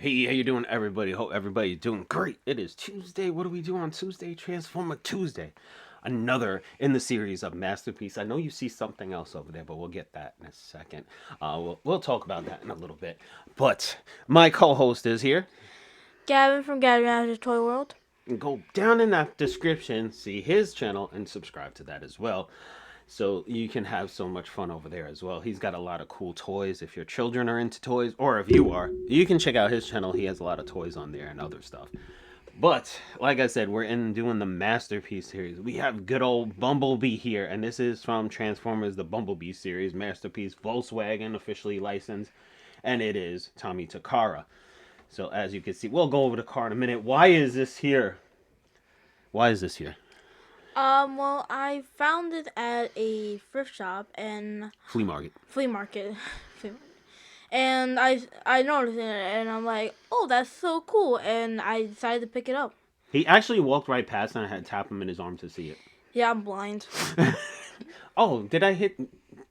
Hey, how you doing, everybody? Hope everybody's doing great. It is Tuesday. What do we do on Tuesday? Transformer Tuesday. Another in the series of Masterpiece. I know you see something else over there, but we'll get that in a second. We'll talk about that in a little bit. But my co-host is here. Gavin from Gavin Manager's Toy World. Go down in that description, see his channel, and subscribe to that as well. So you can have so much fun over there as well. He's got a lot of cool toys. If your children are into toys, or if you are, you can check out his channel. He has a lot of toys on there and other stuff. But like I said, we're in doing the Masterpiece series. We have good old Bumblebee here, and this is from Transformers: The Bumblebee series, Masterpiece Volkswagen, officially licensed, and it is Tommy Takara. So as you can see, we'll go over the car in a minute. Why is this here? Why is this here? Well, I found it at a thrift shop and Flea market. flea market, flea market. And I noticed it, and I'm like, oh, that's so cool, and I decided to pick it up. He actually walked right past and I had to tap him in his arm to see it. Yeah, I'm blind. Oh, did I hit?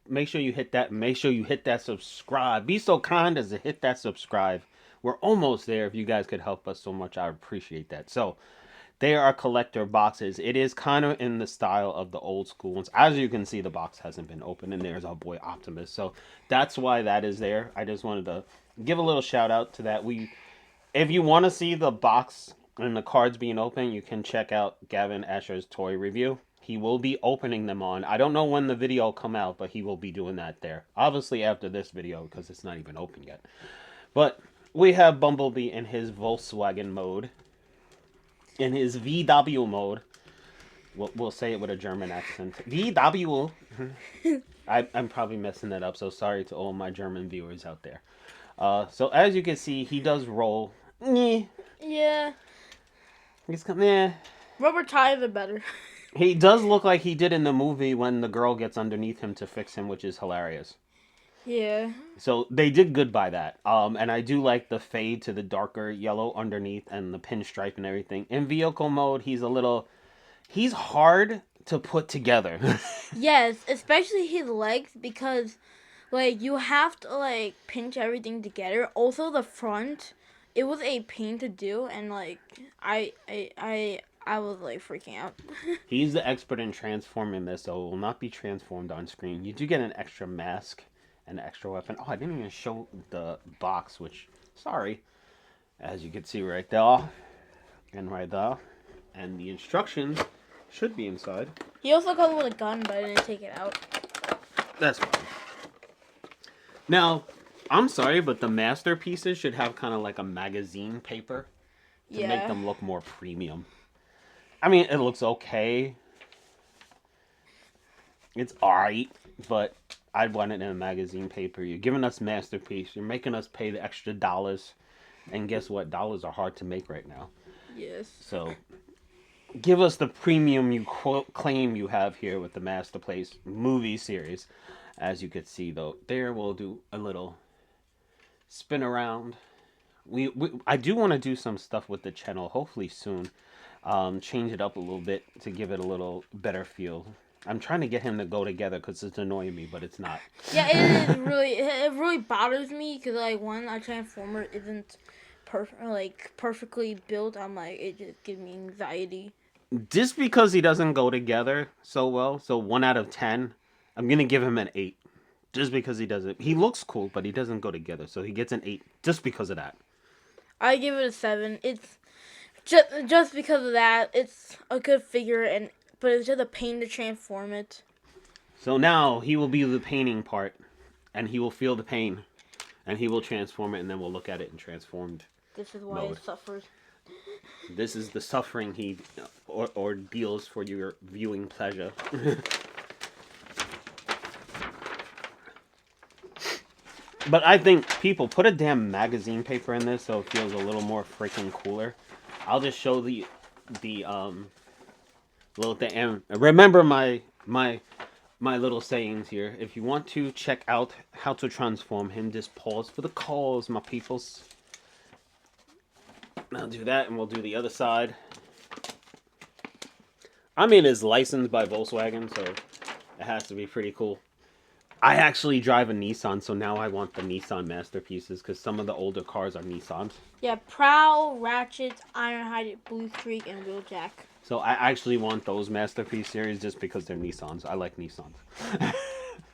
Make sure you hit that. Make sure you hit that subscribe. Be so kind as to hit that subscribe. We're almost there. If you guys could help us so much, I appreciate that. So, they are collector boxes. It is kind of in the style of the old school ones. As you can see, the box hasn't been opened, and there's our boy Optimus. So that's why that is there. I just wanted to give a little shout out to that. If you want to see the box and the cards being open, you can check out Gavin Asher's toy review. He will be opening them on. I don't know when the video will come out, but he will be doing that there. Obviously after this video because it's not even open yet. But we have Bumblebee in his Volkswagen mode. In his VW mode. We'll say it with a German accent. VW. I'm probably messing that up, so sorry to all my German viewers out there. So as you can see, he does roll. Yeah, He's coming. rubber tires are better. He does look like he did in the movie when the girl gets underneath him to fix him, which is hilarious. Yeah. So they did good by that. And I do like the fade to the darker yellow underneath and the pinstripe and everything. In vehicle mode, he's hard to put together. Yes, especially his legs because, like, you have to like pinch everything together. Also, the front, it was a pain to do, and like, I was like freaking out. He's the expert in transforming this, so it will not be transformed on screen. You do get an extra mask, an extra weapon. Oh, I didn't even show the box, which, sorry. As you can see right there, and right there. And the instructions should be inside. He also comes with a gun, but I didn't take it out. That's fine. Now, I'm sorry, but the masterpieces should have kind of like a magazine paper to make Yeah. them look more premium. I mean, it looks okay. It's alright, but I'd want it in a magazine paper. You're giving us masterpiece. You're making us pay the extra dollars. And guess what? Dollars are hard to make right now. Yes. So, give us the premium you claim you have here with the Masterpiece movie series. As you could see, though, there we'll do a little spin around. I do want to do some stuff with the channel, hopefully soon. Change it up a little bit to give it a little better feel. I'm trying to get him to go together because it's annoying me, but it's not. Yeah, it is really. It really bothers me because like when a transformer isn't perfectly built, I'm like it just gives me anxiety. Just because he doesn't go together so well, so 1 out of 10, I'm gonna give him an 8. Just because he doesn't, he looks cool, but he doesn't go together, so he gets an 8 just because of that. I give it a 7. It's just because of that. It's a good figure, and but it's just a pain to transform it. So now he will be the painting part, and he will feel the pain, and he will transform it, and then we'll look at it in transformed This is why mode. it suffers. This is the suffering he ordeals for your viewing pleasure. But I think people put a damn magazine paper in this so it feels a little more freaking cooler. I'll just show the little thing. And remember my little sayings here. If you want to check out how to transform him, just pause for the calls, my peoples. I'll do that, and we'll do the other side. I mean, it's licensed by Volkswagen, so it has to be pretty cool. I actually drive a Nissan, so now I want the Nissan masterpieces because some of the older cars are Nissans. Yeah, Prowl, Ratchet, Ironhide, Blue Streak, and Wheeljack. So I actually want those masterpiece series just because they're Nissans. I like Nissans.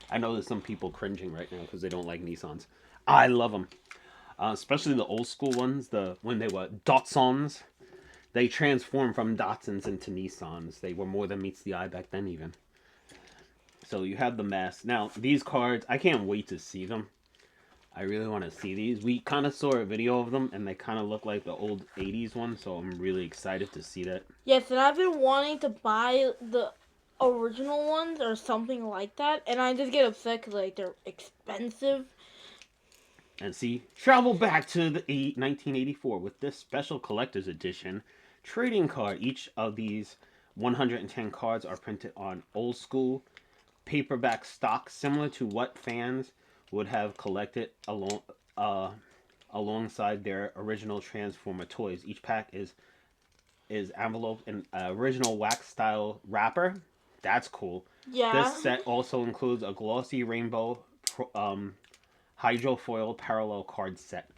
I know there's some people cringing right now because they don't like Nissans. I love them, especially the old school ones. The when they were Datsuns, they transformed from Datsuns into Nissans. They were more than meets the eye back then, even. So you have the mask. Now these cards, I can't wait to see them. I really want to see these. We kind of saw a video of them, and they kind of look like the old '80s ones. So I'm really excited to see that. Yes, and I've been wanting to buy the original ones or something like that, and I just get upset because like they're expensive. And see, travel back to the 1984 with this special collector's edition trading card. Each of these 110 cards are printed on old school paperback stock, similar to what fans would have collected alongside their original Transformer toys. Each pack is enveloped in original wax style wrapper. That's cool. Yeah. This set also includes a glossy rainbow hydrofoil parallel card set.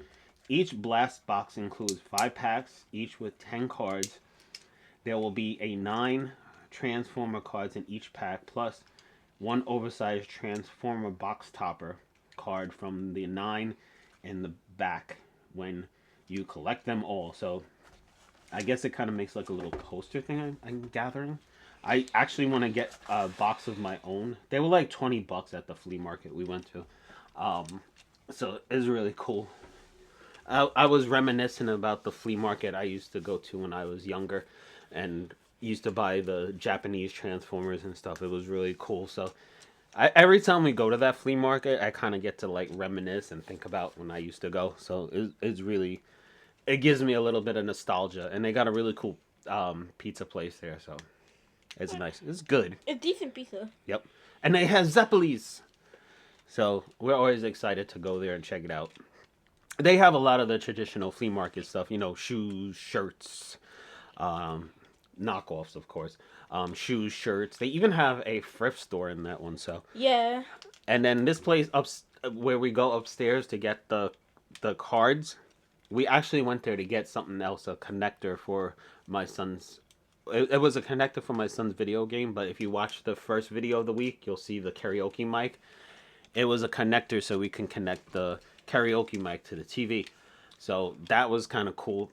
Each blast box includes 5 packs, each with 10 cards. There will be a 9 Transformer cards in each pack, plus one oversized Transformer box topper card from the 9 in the back when you collect them all. So I guess it kind of makes like a little poster thing I'm gathering. I actually want to get a box of my own. They were like $20 at the flea market we went to. So it's really cool. I was reminiscing about the flea market I used to go to when I was younger and used to buy the Japanese Transformers and stuff. It was really cool. So every time we go to that flea market, I kind of get to like reminisce and think about when I used to go. So it's really, it gives me a little bit of nostalgia. And they got a really cool pizza place there. So it's nice. It's good. It's decent pizza. Yep. And they have Zeppelis. So we're always excited to go there and check it out. They have a lot of the traditional flea market stuff, you know, shoes, shirts, knockoffs, of course, shoes, shirts. They even have a thrift store in that one. So Yeah. and then this place up where we go upstairs to get the cards, we actually went there to get something else, a connector for my son's. It was a connector for my son's video game, but if you watch the first video of the week, you'll see the karaoke mic. It was a connector so we can connect the karaoke mic to the TV. So that was kind of cool.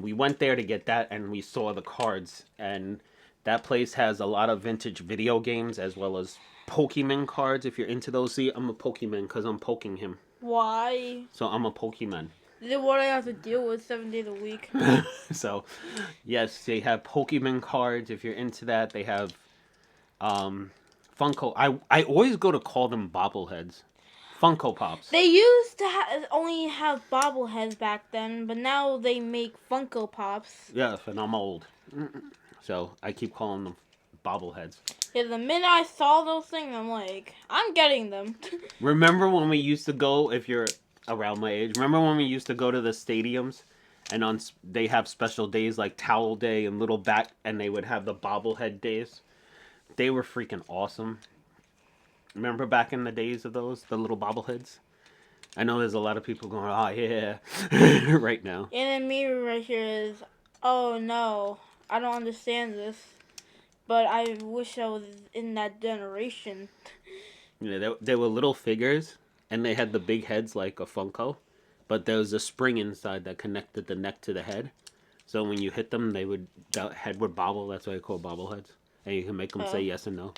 We went there to get that and we saw the cards. And that place has a lot of vintage video games as well as Pokemon cards if you're into those. See, I'm a Pokemon because I'm poking him. Why? So I'm a Pokemon. This is what I have to deal with 7 days a week. So, yes, they have Pokemon cards if you're into that. They have Funko. I always go to call them bobbleheads. Funko Pops. They used to only have bobbleheads back then, but now they make Funko Pops. Yes, and I'm old. So I keep calling them bobbleheads. Yeah, the minute I saw those things, I'm like, I'm getting them. Remember when we used to go, if you're around my age, remember when we used to go to the stadiums and they have special days like Towel Day and Little Bat, and they would have the bobblehead days? They were freaking awesome. Remember back in the days of those, the little bobbleheads? I know there's a lot of people going, oh yeah, right now. And then me right here is, oh no, I don't understand this, but I wish I was in that generation. Yeah, they were little figures, and they had the big heads like a Funko, but there was a spring inside that connected the neck to the head. So when you hit them, the head would bobble. That's why I call bobbleheads. And you can make them say yes and no.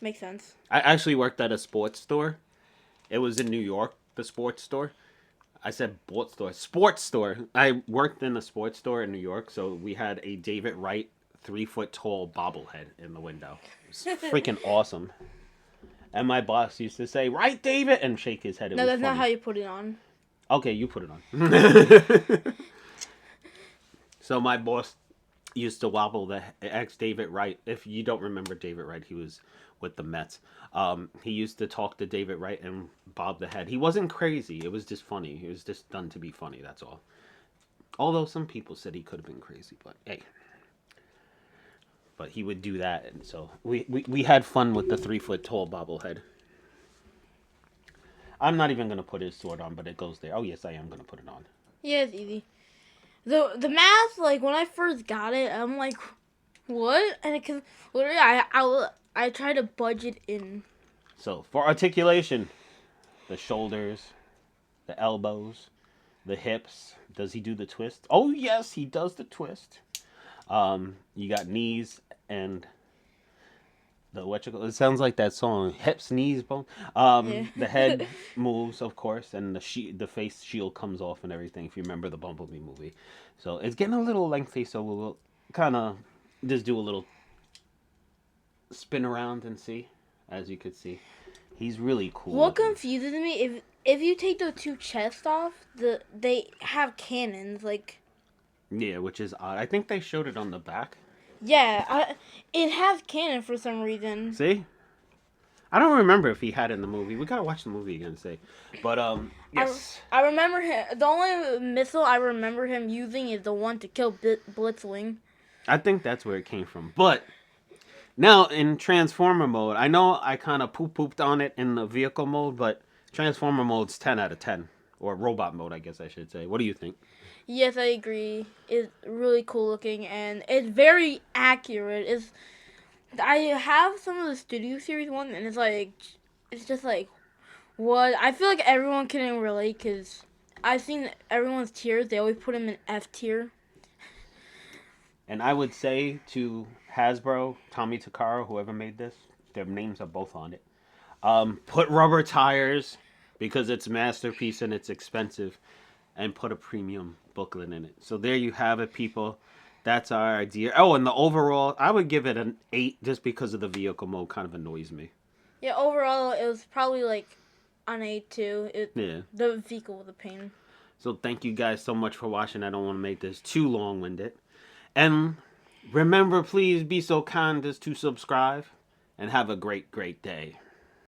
Makes sense. I actually worked at a sports store. It was in New York, the sports store. I said sports store. Sports store. I worked in a sports store in New York, so we had a David Wright 3-foot tall bobblehead in the window. It was freaking awesome. And my boss used to say, "Right, David," and shake his head. No, that's not how you put it on. Okay, you put it on. So my boss used to wobble the ex David Wright. If you don't remember David Wright, he was with the Mets. He used to talk to David Wright and bob the head. He wasn't crazy. It was just funny. It was just done to be funny. That's all. Although some people said he could have been crazy, but hey. But he would do that, and so we had fun with the 3 foot tall bobblehead. I'm not even gonna put his sword on, but it goes there. Oh yes, I am gonna put it on. Yeah, it's easy. The math, like when I first got it, I'm like, what? And because literally, I try to budget in. So for articulation, the shoulders, the elbows, the hips. Does he do the twist? Oh yes, he does the twist. You got knees and the what you call it sounds like that song hips knees bone. Yeah. The head moves of course, and the face shield comes off and everything. If you remember the Bumblebee movie, so it's getting a little lengthy. So we'll kind of just do a little spin around and see. As you could see, he's really cool. What looking. confuses me if you take the two chests off, they have cannons like. Yeah, which is odd. I think they showed it on the back. Yeah, it has cannon for some reason. See? I don't remember if he had it in the movie. We gotta watch the movie again to say. But yes. I remember him. The only missile I remember him using is the one to kill Blitzwing. I think that's where it came from. But now in Transformer mode, I know I kind of pooped on it in the vehicle mode, but Transformer mode's 10 out of 10. Or robot mode, I guess I should say. What do you think? Yes, I agree. It's really cool looking and it's very accurate. I have some of the Studio Series one, and it's just like what I feel like everyone can relate because I've seen everyone's tiers. They always put them in F tier. And I would say to Hasbro, Tommy Takara, whoever made this, their names are both on it. Put rubber tires because it's a masterpiece and it's expensive, and put a premium booklet in it. So there you have it, people. That's our idea. Oh, and the overall, I would give it an 8 just because of the vehicle mode kind of annoys me. Yeah, overall it was probably like an 8 too. Yeah. The vehicle was a pain. So thank you guys so much for watching. I don't want to make this too long-winded. And remember, please be so kind as to subscribe and have a great, great day.